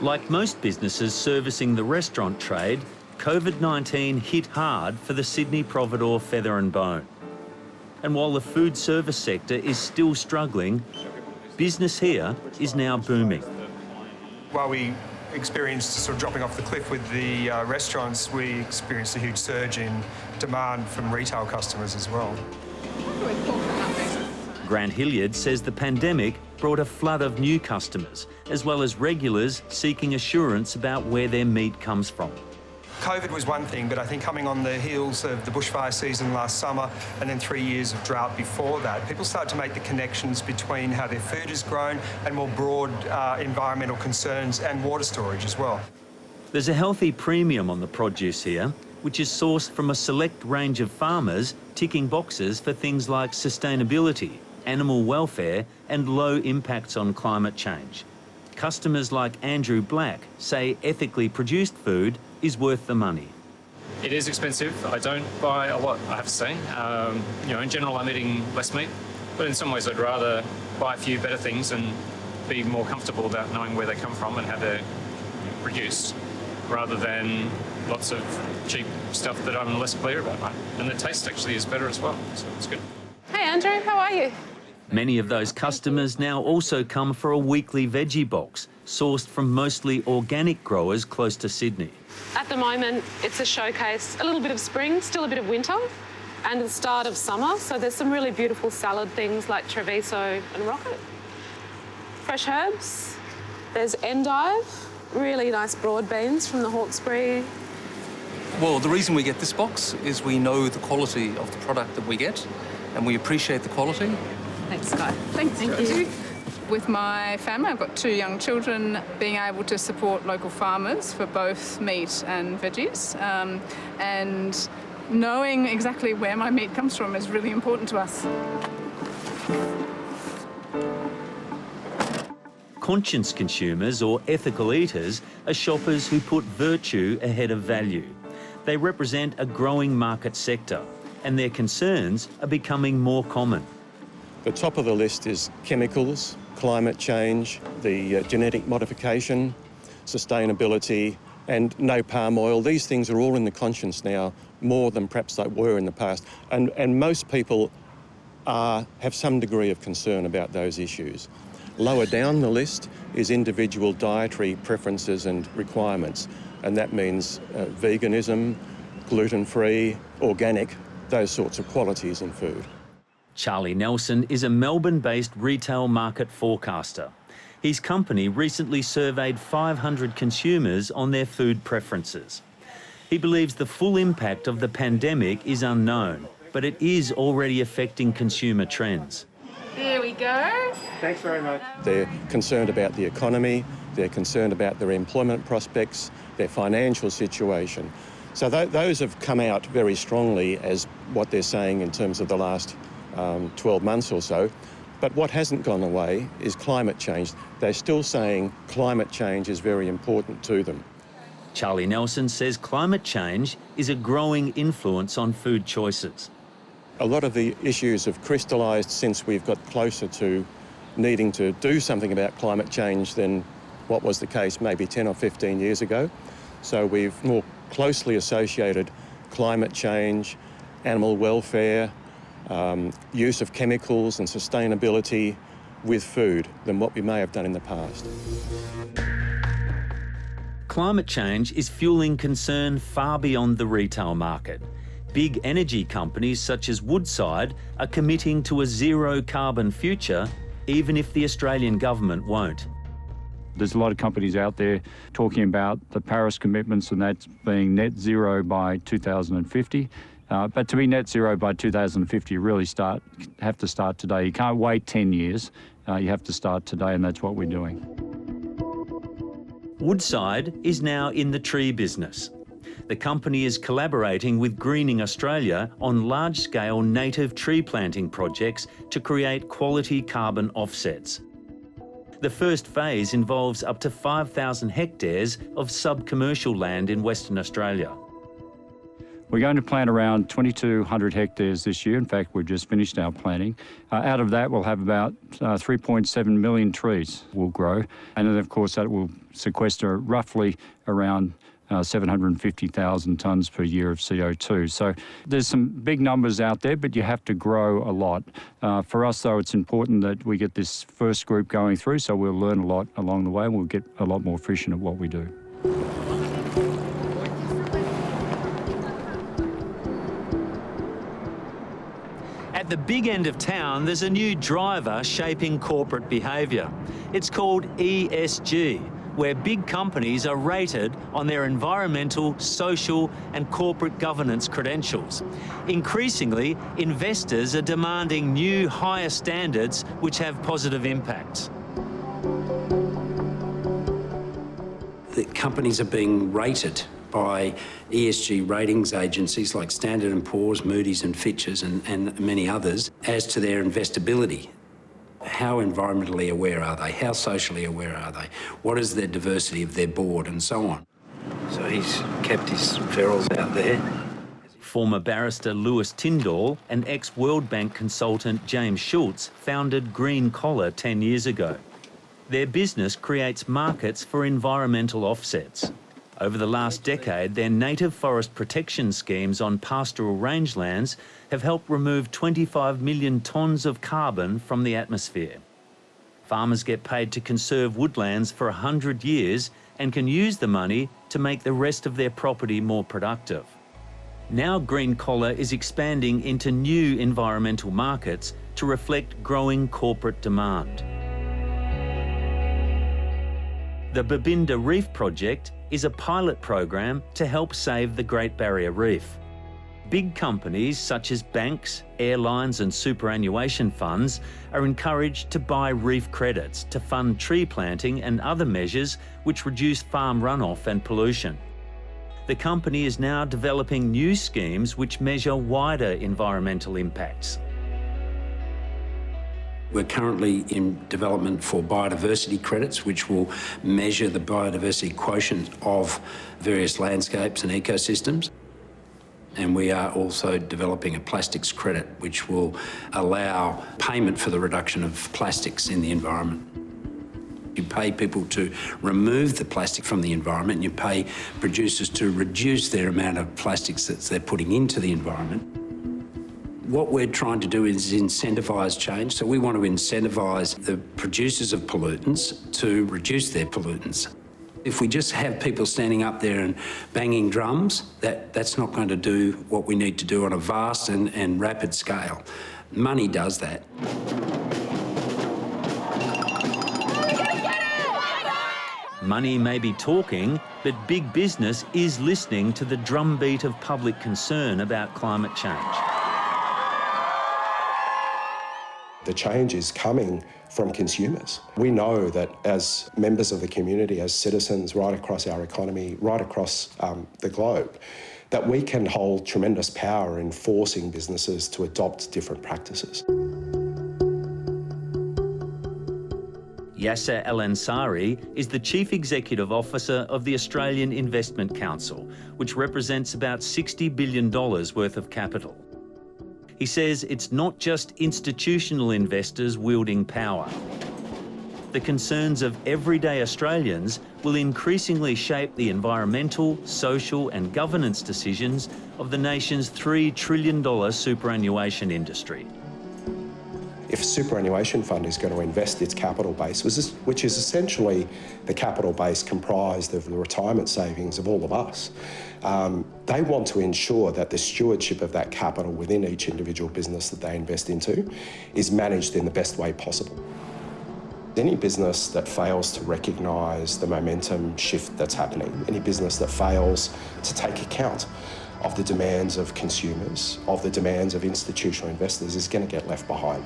Like most businesses servicing the restaurant trade, COVID-19 hit hard for the Sydney Providore Feather and Bone. And while the food service sector is still struggling, business here is now booming. While we experienced sort of dropping off the cliff with the restaurants, we experienced a huge surge in demand from retail customers as well. Grant Hilliard says the pandemic brought a flood of new customers, as well as regulars seeking assurance about where their meat comes from. COVID was one thing, but I think coming on the heels of the bushfire season last summer and then 3 years of drought before that, people started to make the connections between how their food is grown and more broad environmental concerns and water storage as well. There's a healthy premium on the produce here, which is sourced from a select range of farmers ticking boxes for things like sustainability, animal welfare and low impacts on climate change. Customers like Andrew Black say ethically produced food is worth the money. It is expensive. I don't buy a lot, I have to say. In general, I'm eating less meat, but in some ways I'd rather buy a few better things and be more comfortable about knowing where they come from and how they're produced, rather than lots of cheap stuff that I'm less clear about. Right? And the taste actually is better as well, so it's good. Hey Andrew, how are you? Many of those customers now also come for a weekly veggie box, sourced from mostly organic growers close to Sydney. At the moment, it's a showcase, a little bit of spring, still a bit of winter, and the start of summer. So there's some really beautiful salad things like Treviso and rocket. Fresh herbs. There's endive, really nice broad beans from the Hawkesbury. Well, the reason we get this box is we know the quality of the product that we get, and we appreciate the quality. Thanks, Guy. Thank you. With my family, I've got 2 young children, being able to support local farmers for both meat and veggies, and knowing exactly where my meat comes from is really important to us. Conscience consumers or ethical eaters are shoppers who put virtue ahead of value. They represent a growing market sector, and their concerns are becoming more common. The top of the list is chemicals, climate change, the genetic modification, sustainability, and no palm oil. These things are all in the conscience now, more than perhaps they were in the past. And most people have some degree of concern about those issues. Lower down the list is individual dietary preferences and requirements, and that means veganism, gluten-free, organic, those sorts of qualities in food. Charlie Nelson is a Melbourne-based retail market forecaster. His company recently surveyed 500 consumers on their food preferences. He believes the full impact of the pandemic is unknown, but it is already affecting consumer trends. There we go. Thanks very much. They're concerned about the economy, they're concerned about their employment prospects, their financial situation. So those have come out very strongly as what they're saying in terms of the last 12 months or so. But what hasn't gone away is climate change. They're still saying climate change is very important to them. Charlie Nelson says climate change is a growing influence on food choices. A lot of the issues have crystallised since we've got closer to needing to do something about climate change than what was the case maybe 10 or 15 years ago. So we've more closely associated climate change, animal welfare, use of chemicals and sustainability with food than what we may have done in the past. Climate change is fueling concern far beyond the retail market. Big energy companies such as Woodside are committing to a zero carbon future, even if the Australian government won't. There's a lot of companies out there talking about the Paris commitments and that's being net zero by 2050. But to be net zero by 2050, you really have to start today. You can't wait 10 years. You have to start today, and that's what we're doing. Woodside is now in the tree business. The company is collaborating with Greening Australia on large-scale native tree planting projects to create quality carbon offsets. The first phase involves up to 5,000 hectares of sub-commercial land in Western Australia. We're going to plant around 2,200 hectares this year. In fact, we've just finished our planting. Out of that, we'll have about 3.7 million trees will grow. And then, of course, that will sequester roughly around 750,000 tonnes per year of CO2. So there's some big numbers out there, but you have to grow a lot. For us, though, it's important that we get this first group going through, so we'll learn a lot along the way and we'll get a lot more efficient at what we do. At the big end of town, there's a new driver shaping corporate behaviour. It's called ESG, where big companies are rated on their environmental, social and corporate governance credentials. Increasingly, investors are demanding new, higher standards which have positive impacts. The companies are being rated by ESG ratings agencies like Standard & Poor's, Moody's and Fitch's and many others as to their investability. How environmentally aware are they? How socially aware are they? What is the diversity of their board and so on? So he's kept his ferals out there. Former barrister Lewis Tyndall and ex-World Bank consultant James Schultz founded Green Collar 10 years ago. Their business creates markets for environmental offsets. Over the last decade, their native forest protection schemes on pastoral rangelands have helped remove 25 million tonnes of carbon from the atmosphere. Farmers get paid to conserve woodlands for 100 years and can use the money to make the rest of their property more productive. Now Green Collar is expanding into new environmental markets to reflect growing corporate demand. The Babinda Reef Project is a pilot program to help save the Great Barrier Reef. Big companies such as banks, airlines and superannuation funds are encouraged to buy reef credits to fund tree planting and other measures which reduce farm runoff and pollution. The company is now developing new schemes which measure wider environmental impacts. We're currently in development for biodiversity credits, which will measure the biodiversity quotient of various landscapes and ecosystems. And we are also developing a plastics credit, which will allow payment for the reduction of plastics in the environment. You pay people to remove the plastic from the environment, and you pay producers to reduce their amount of plastics that they're putting into the environment. What we're trying to do is incentivise change. So we want to incentivise the producers of pollutants to reduce their pollutants. If we just have people standing up there and banging drums, that's not going to do what we need to do on a vast and rapid scale. Money does that. Money may be talking, but big business is listening to the drumbeat of public concern about climate change. The change is coming from consumers. We know that as members of the community, as citizens right across our economy, right across the globe, that we can hold tremendous power in forcing businesses to adopt different practices. Yasser Al-Ansari is the Chief Executive Officer of the Australian Investment Council, which represents about $60 billion worth of capital. He says it's not just institutional investors wielding power. The concerns of everyday Australians will increasingly shape the environmental, social and governance decisions of the nation's $3 trillion superannuation industry. If a superannuation fund is going to invest its capital base, which is essentially the capital base comprised of the retirement savings of all of us, they want to ensure that the stewardship of that capital within each individual business that they invest into is managed in the best way possible. Any business that fails to recognise the momentum shift that's happening, any business that fails to take account of the demands of consumers, of the demands of institutional investors, is going to get left behind.